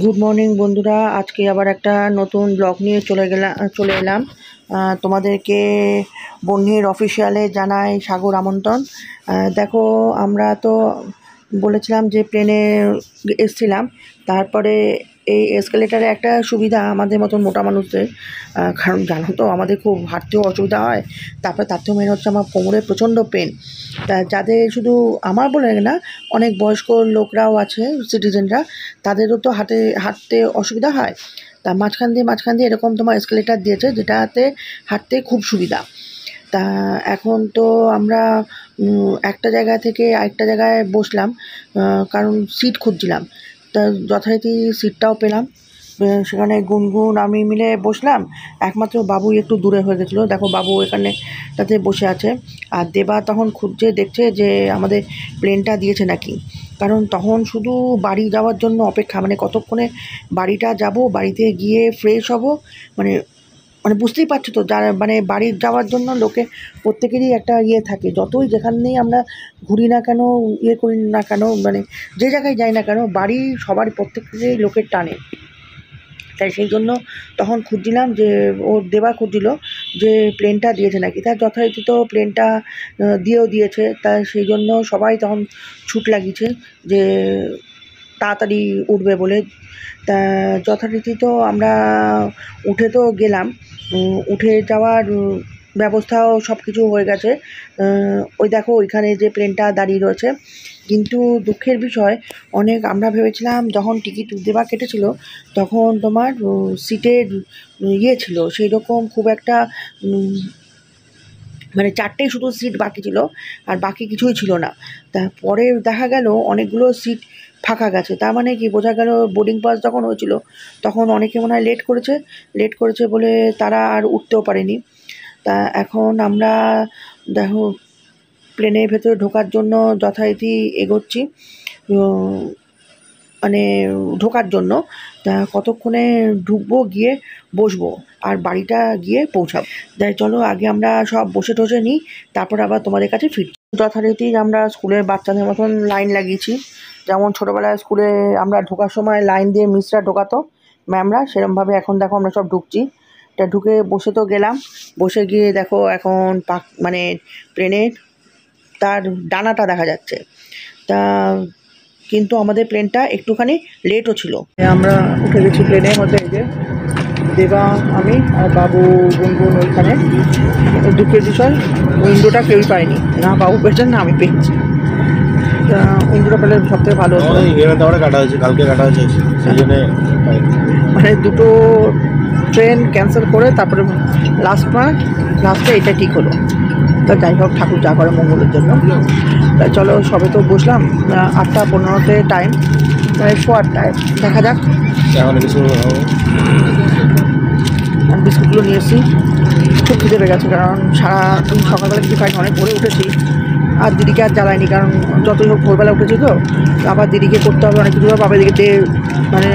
Good morning বন্ধুরা, আজকে আবার একটা নতুন ব্লগ নিয়ে চলে এলাম। তোমাদেরকে বন্যের অফিসিয়ালে জানাই সাগর আমন্ত্রণ। দেখো, আমরা তো বলেছিলাম যে প্লেনে এসছিলাম, তারপরে এই এসকেলেটারে একটা সুবিধা আমাদের মতন মোটা মানুষদের, কারণ জানো তো আমাদের খুব হাঁটতেও অসুবিধা হয়। তারপরে তার থেকে মেন হচ্ছে আমার কোমরে প্রচণ্ড পেন। তা যাদের শুধু আমার বলে না, অনেক বয়স্ক লোকরাও আছে, সিটিজেনরা, তাদেরও তো হাঁটতে অসুবিধা হয়। তা মাঝখান দিয়ে এরকম তোমার এসকেলেটার দিয়েছে, যেটাতে হাঁটতে খুব সুবিধা। তা এখন তো আমরা একটা জায়গা থেকে আরেকটা জায়গায় বসলাম, কারণ সিট খুঁজছিলাম। তা যথারীতি সিটটাও পেলাম। সেখানে গুনগুন আমি মিলে বসলাম। একমাত্র বাবু একটু দূরে হয়ে গেছিলো, দেখো বাবু এখানে তাতে বসে আছে। আর দেবা তখন খুঁজছে, দেখছে যে আমাদের প্লেনটা দিয়েছে নাকি, কারণ তখন শুধু বাড়ি যাওয়ার জন্য অপেক্ষা, মানে কতক্ষণে বাড়িটা যাব, বাড়িতে গিয়ে ফ্রেশ হব, মানে মানে বুঝতেই পারছো তো, যারা মানে বাড়ি যাওয়ার জন্য লোকে প্রত্যেকেরই একটা ইয়ে থাকে, যতই যেখানেই আমরা ঘুরি না কেন, ইয়ে করি না কেন, মানে যে জায়গায় যাই না কেন, বাড়ি সবার প্রত্যেকেরই লোকের টানে। তাই সেই জন্য তখন খুঁজছিলাম, যে ও দেবা খুঁজছিল যে প্লেনটা দিয়েছে নাকি। তার যথারীতি তো প্লেনটা দিয়েছে। তাই সেই জন্য সবাই তখন ছুট লাগিয়েছে যে তাড়াতাড়ি উঠবে বলে। তা যথারীতি তো আমরা উঠে তো গেলাম, উঠে যাওয়ার ব্যবস্থাও সব কিছু হয়ে গেছে। ওই দেখো ওইখানে যে প্লেনটা দাঁড়িয়ে রয়েছে। কিন্তু দুঃখের বিষয়, আমরা ভেবেছিলাম যখন টিকিট দেওয়া কেটেছিল তখন তোমার সিটের ইয়ে ছিল সেই রকম খুব একটা, মানে 4টেই শুধু সিট বাকি ছিল, আর বাকি কিছুই ছিল না। তারপরে দেখা গেল অনেকগুলো সিট ফাঁকা গেছে। তার মানে কি বোঝা গেল, বোর্ডিং পাস যখন হয়েছিল তখন অনেকে মনে হয় লেট করেছে বলে তারা আর উঠতেও পারেনি। তা এখন আমরা দেখো প্লেনের ভেতরে ঢোকার জন্য যথারীতি এগোচ্ছি, মানে ঢোকার জন্য। তা কতক্ষণে ঢুকবো, গিয়ে বসবো, আর বাড়িটা গিয়ে পৌঁছাবো। তাই চলো আগে আমরা সব বসে টসে নিই, তারপর আবার তোমাদের কাছে ফিরছি। যথারীতি আমরা স্কুলের বাচ্চাদের মতন লাইন লাগিয়েছি, যেমন ছোটোবেলায় স্কুলে আমরা ঢোকার সময় লাইন দিয়ে মিসরা ঢোকাতো, ম্যামরা, সেরকমভাবে এখন দেখো আমরা সব ঢুকছি। তা ঢুকে বসে তো গেলাম, বসে গিয়ে দেখো এখন মানে প্লেনের তার ডানাটা দেখা যাচ্ছে। তা কিন্তু আমাদের প্লেনটা একটুখানি লেটও ছিল। আমরা উঠে গেছি প্লেনের মধ্যে, এই যে দেবা, আমি আর বাবু, গুনগুন ওইখানে। দুঃখের বিষয়, উইন্ডোটা কেউই পায়নি, না বাবু পেয়েছেন না আমি পেয়েছি। তা উইন্ডোটা পেলে সবথেকে ভালো হতো। কালকে কাটা হয়েছে, সেই জন্য মানে দুটো ট্রেন ক্যান্সেল করে তারপরে লাস্টে এটা ঠিক হলো। তা যাই হোক, ঠাকুর যা করে মঙ্গলের জন্য। তাই চলো, সবে তো বসলাম, 8:15 টাইম, শোয়ার টাইম, দেখা যাক। এখন কিছু বিস্কুটগুলো নিয়ে এসেছি, খুব খিদে পেয়ে গেছে, কারণ সকালবেলা কিছু খাইনি, অনেক ভোরে উঠেছি। আর দিদিকে আর জ্বালাইনি, কারণ যতই হোক ভোরবেলা উঠেছি তো, আবার দিদিকে করতে হবে অনেক কিছু। বাবা দিকে মানে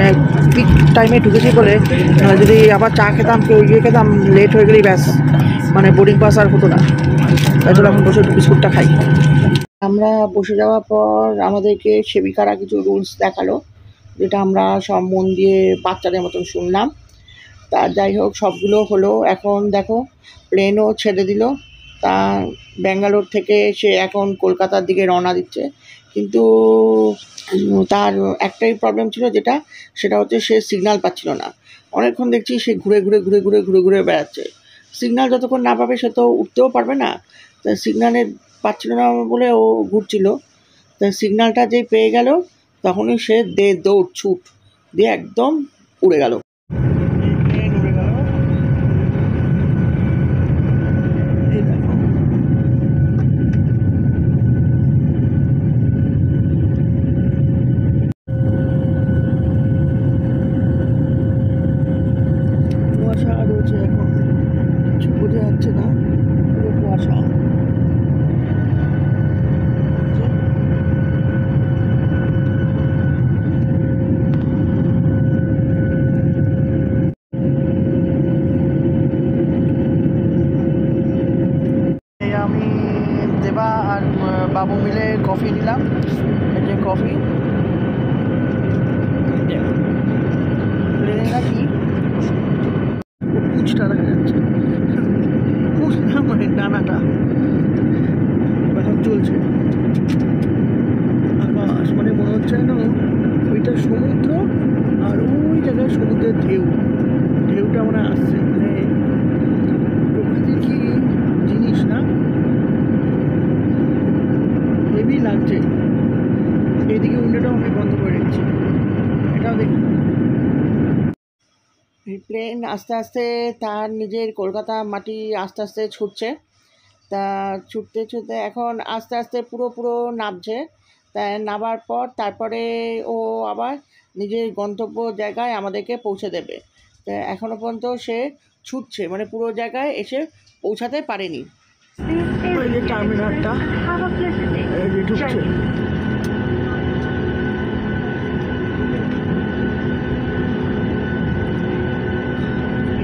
পিক টাইমে ঢুকেছি বলে, যদি আবার চা খেতাম, খেতাম, লেট হয়ে গেলেই ব্যাস, মানে বোর্ডিং পাস আর হতো না। তাই জন্য এখন বসে বিস্কুটটা খাই। আমরা বসে যাওয়ার পর আমাদেরকে সেবিকারা কিছু রুলস দেখালো, যেটা আমরা সব মন দিয়ে বাচ্চাদের মতন শুনলাম। তা যাই হোক, সবগুলো হলো। এখন দেখো প্লেনও ছেড়ে দিল। তা ব্যাঙ্গালোর থেকে সে এখন কলকাতার দিকে রওনা দিচ্ছে। কিন্তু তার একটাই প্রবলেম ছিল, সেটা হচ্ছে সে সিগন্যাল পাচ্ছিল না। অনেকক্ষণ দেখছি সে ঘুরে বেড়াচ্ছে। সিগন্যাল যতক্ষণ না পাবে সে তো উঠতেও পারবে না। তা সিগন্যালে পাচ্ছিল না বলে ও ঘুরছিল। তা সিগন্যালটা যেই পেয়ে গেল তখনই সে দৌড় ছুট দিয়ে একদম উড়ে গেল। কুয়াশা রয়েছে, এখন কিছু বোঝা যাচ্ছে না, পুরো কুয়াশা। আমি দেবা আর বাবু মিলে কফি নিলাম, এই যে কফি। না কি পুঁচটা দেখা যাচ্ছে, পুঁচ না মানে ডানাটা এখন চলছে। আকাশ মানে মনে হচ্ছে না ওইটা সমুদ্র, আর ওই জায়গায় সমুদ্রের ঢেউটা মানে আসছে। মানে প্রকৃতির কি জিনিস না, হেভি লাগছে। এইদিকে উইন্ডোটাও আমি বন্ধ করে রেখেছি, এটাও দেখি। এই প্লেন আস্তে আস্তে তার নিজের কলকাতা মাটি আস্তে আস্তে ছুটছে। তা ছুটতে ছুটতে এখন আস্তে আস্তে পুরো নামছে। তা নামার পর তারপরে ও আবার নিজের গন্তব্য জায়গায় আমাদেরকে পৌঁছে দেবে। তা এখনও পর্যন্ত সে ছুটছে, মানে পুরো জায়গায় এসে পৌঁছাতে পারেনি। ওই যে টার্মিনালটা এই যে ঢুকছে।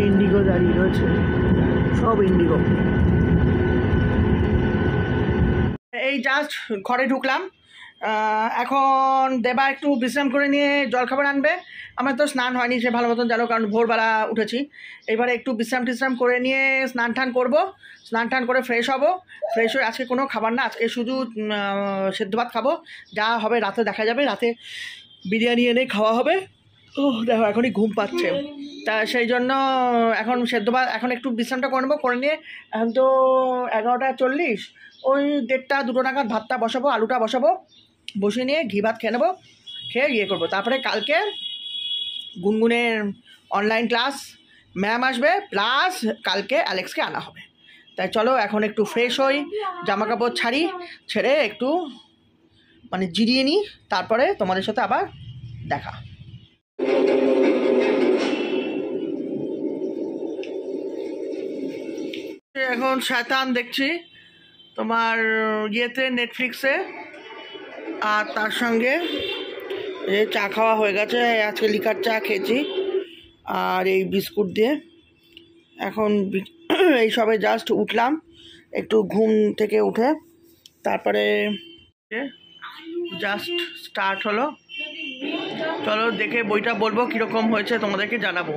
ইন্ডিগো দাঁড়িয়ে রয়েছে, সব ইন্ডিগো। এই জাস্ট ঘরে ঢুকলাম। এখন দেবা একটু বিশ্রাম করে নিয়ে জলখাবার আনবে। আমার তো স্নান হয়নি, সে ভালো মতন জানো, কারণ ভোরবেলা উঠেছি। এবারে একটু বিশ্রাম করে নিয়ে স্নান টান করবো। স্নান টান করে ফ্রেশ হব। ফ্রেশ হয়ে আজকে কোনো খাবার না, আজকে শুধু সেদ্ধ ভাত খাবো। যা হবে রাতে দেখা যাবে, রাতে বিরিয়ানি এনে খাওয়া হবে। ও দেখো এখনই ঘুম পাচ্ছে, তা সেই জন্য এখন সেদ্ধ ভাত, এখন একটু বিশ্রামটা করে নেবো। করে নিয়ে এখন তো 11:40, ওই 1:30-2 নাগাদ ভাতটা বসাবো, আলুটা বসাবো, বসিয়ে নিয়ে ঘি ভাত খেয়ে নেবো। খেয়ে ইয়ে করবো। তারপরে কালকে গুনগুনের অনলাইন ক্লাস, ম্যাম আসবে, প্লাস কালকে অ্যালেক্সকে আনা হবে। তাই চলো এখন একটু ফ্রেশ হই, জামা কাপড় ছেড়ে একটু মানে জিরিয়ে নিই, তারপরে তোমাদের সাথে আবার দেখা। এখন শয়তান দেখছি তোমার ইয়েতে, নেটফ্লিক্সে, আর তার সঙ্গে এই চা খাওয়া হয়ে গেছে। আজকে লিকার চা খেয়েছি আর এই বিস্কুট দিয়ে। এখন এই সবে জাস্ট উঠলাম, একটু ঘুম থেকে উঠে তারপরে জাস্ট স্টার্ট হলো। চলো দেখে বইটা বলবো কীরকম হয়েছে, তোমাদেরকে জানাবো।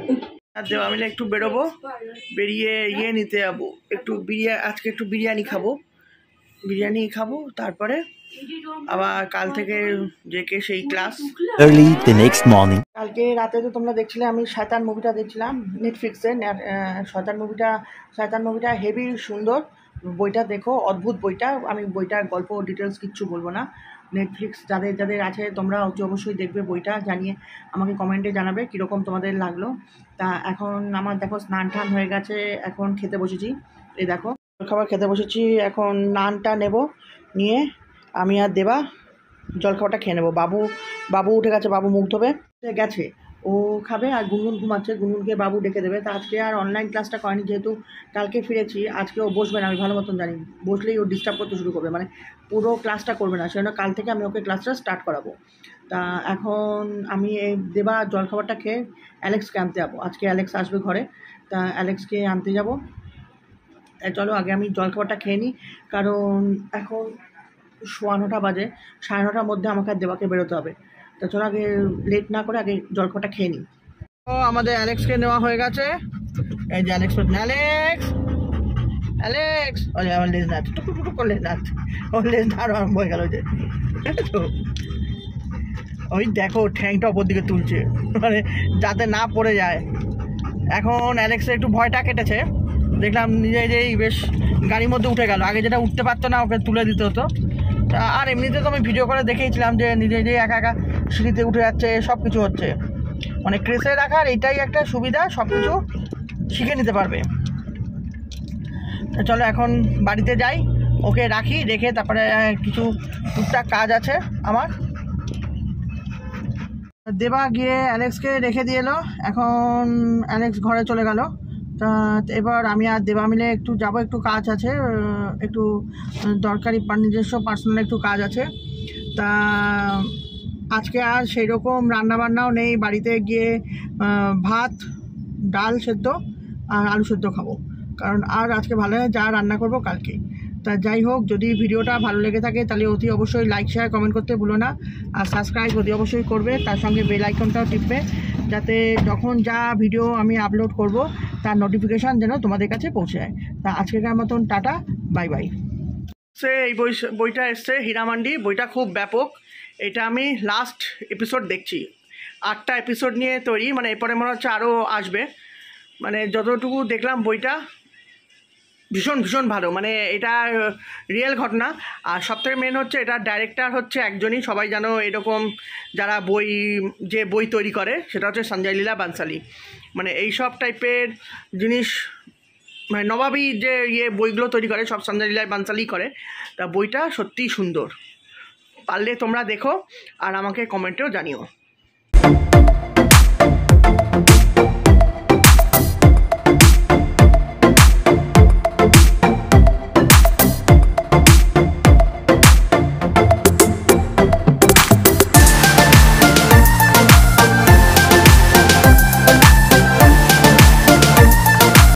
আর দেওয়া মিলে একটু বেরোবো, বেরিয়ে নিতে যাবো একটু আজকে একটু বিরিয়ানি খাবো। তারপরে আবার কাল থেকে যে সেই ক্লাস। কালকে রাতে তো তোমরা দেখছিলে আমি শয়তান মুভিটা দেখছিলাম নেটফ্লিক্সে। শয়তান মুভিটা হেভি সুন্দর। বইটা দেখো, অদ্ভুত বইটা। আমি বইটার গল্প ডিটেলস কিচ্ছু বলবো না। নেটফ্লিক্স যাদের আছে তোমরা অবশ্যই দেখবে বইটা, জানিয়ে আমাকে কমেন্টে জানাবে কীরকম তোমাদের লাগলো। তা এখন আমার দেখো স্নান টান হয়ে গেছে, এখন খেতে বসেছি। এই দেখো জলখাবার খেতে বসেছি। এখন নানটা নেব, নিয়ে আমি আর দেবা জলখাবারটা খেয়ে নেবো। বাবু উঠে গেছে, বাবু মুখ ধোবে গেছে, ও খাবে। আর গুনগুন ঘুমাচ্ছে, গুনগুনকে বাবু ডেকে দেবে। তা আজকে আর অনলাইন ক্লাসটা করেনি, যেহেতু কালকে ফিরেছি। আজকে ও বসবে না, আমি ভালো মতন জানি। বসলেই ও ডিস্টার্ব করতে শুরু করবে, মানে পুরো ক্লাসটা করবে না। সেজন্য কাল থেকে আমি ওকে ক্লাসটা স্টার্ট করাবো। তা এখন আমি এই দেবা জলখাবারটা খেয়ে অ্যালেক্সকে আনতে যাবো। আজকে অ্যালেক্স আসবে ঘরে, তা অ্যালেক্সকে আনতে যাবো। চলো আগে আমি জলখাবারটা খেয়ে নিই, কারণ এখন 9:15 বাজে। 9:30টার মধ্যে আমাকে আর দেবাকে বেরোতে হবে। তা চলো আগে লেট না করে আগে জলখাবারটা খেয়ে নিই। ও আমাদের অ্যালেক্সকে নেওয়া হয়ে গেছে। এই যে অ্যালেক্স ওই আমার লেজ নাচ, টুকটুক করে লেজ নাচ, ওর লেজ নাড় আরম্ভ হয়ে গেল। যে তো ওই দেখো ঠ্যাংটা ওপর দিকে তুলছে, মানে যাতে না পড়ে যায়। এখন অ্যালেক্সের একটু ভয়টা কেটেছে, দেখলাম নিজেই বেশ গাড়ির মধ্যে উঠে গেল। আগে যেটা উঠতে পারতো না, ওকে তুলে দিতে হতো। আর এমনিতে তো আমি ভিডিও করে দেখেইছিলাম যে নিজেই একা সিঁড়িতে উঠে যাচ্ছে, সব কিছু হচ্ছে। মানে ক্রেসে রাখার এটাই একটা সুবিধা, সব কিছু শিখে নিতে পারবে। চলো এখন বাড়িতে যাই, ওকে রাখি, রেখে তারপরে কিছু টুকটাক কাজ আছে আমার। দেবা গিয়ে অ্যালেক্সকে রেখে দিয়ে এলো। এখন অ্যালেক্স ঘরে চলে গেল। তা এবার আমি আর দেবা মিলে একটু যাবো, একটু কাজ আছে, একটু দরকারি নিজস্ব পার্সোনাল একটু কাজ আছে। তা আজকে আর সেই রকম রান্নাবান্নাও নেই। বাড়িতে গিয়ে ভাত, ডাল সেদ্ধ আর আলু সেদ্ধ খাবো, কারণ আর আজকে ভালো যা রান্না করব কালকে। তা যাই হোক, যদি ভিডিওটা ভালো লেগে থাকে তাহলে অতি অবশ্যই লাইক শেয়ার কমেন্ট করতে ভুলো না, আর সাবস্ক্রাইব অতি অবশ্যই করবে, তার সঙ্গে বেল আইকনটাও টিপবে, যাতে যখন যা ভিডিও আমি আপলোড করব তার নোটিফিকেশান যেন তোমাদের কাছে পৌঁছে যায়। তা আজকেকার মতন টাটা, বাই বাই। এই বইটা এসছে হীরামান্ডি, বইটা খুব ব্যাপক। এটা আমি লাস্ট এপিসোড দেখছি, 8টা এপিসোড নিয়ে তৈরি, মানে এরপরে মনে হচ্ছে আরও আসবে। মানে যতটুকু দেখলাম বইটা ভীষণ ভীষণ ভালো, মানে এটা রিয়েল ঘটনা। আর সবথেকে মেন হচ্ছে এটার ডাইরেক্টর হচ্ছে একজনই, সবাই জানো এরকম যারা বই তৈরি করে সেটা হচ্ছে সঞ্জয় লীলা বানসালি। মানে এই সব টাইপের জিনিস, মানে নবাবী যে বইগুলো তৈরি করে সব সঞ্জয় লীলা বানসালি করে। তা বইটা সত্যিই সুন্দর, পারলে তোমরা দেখো আর আমাকে কমেন্টেও জানিও।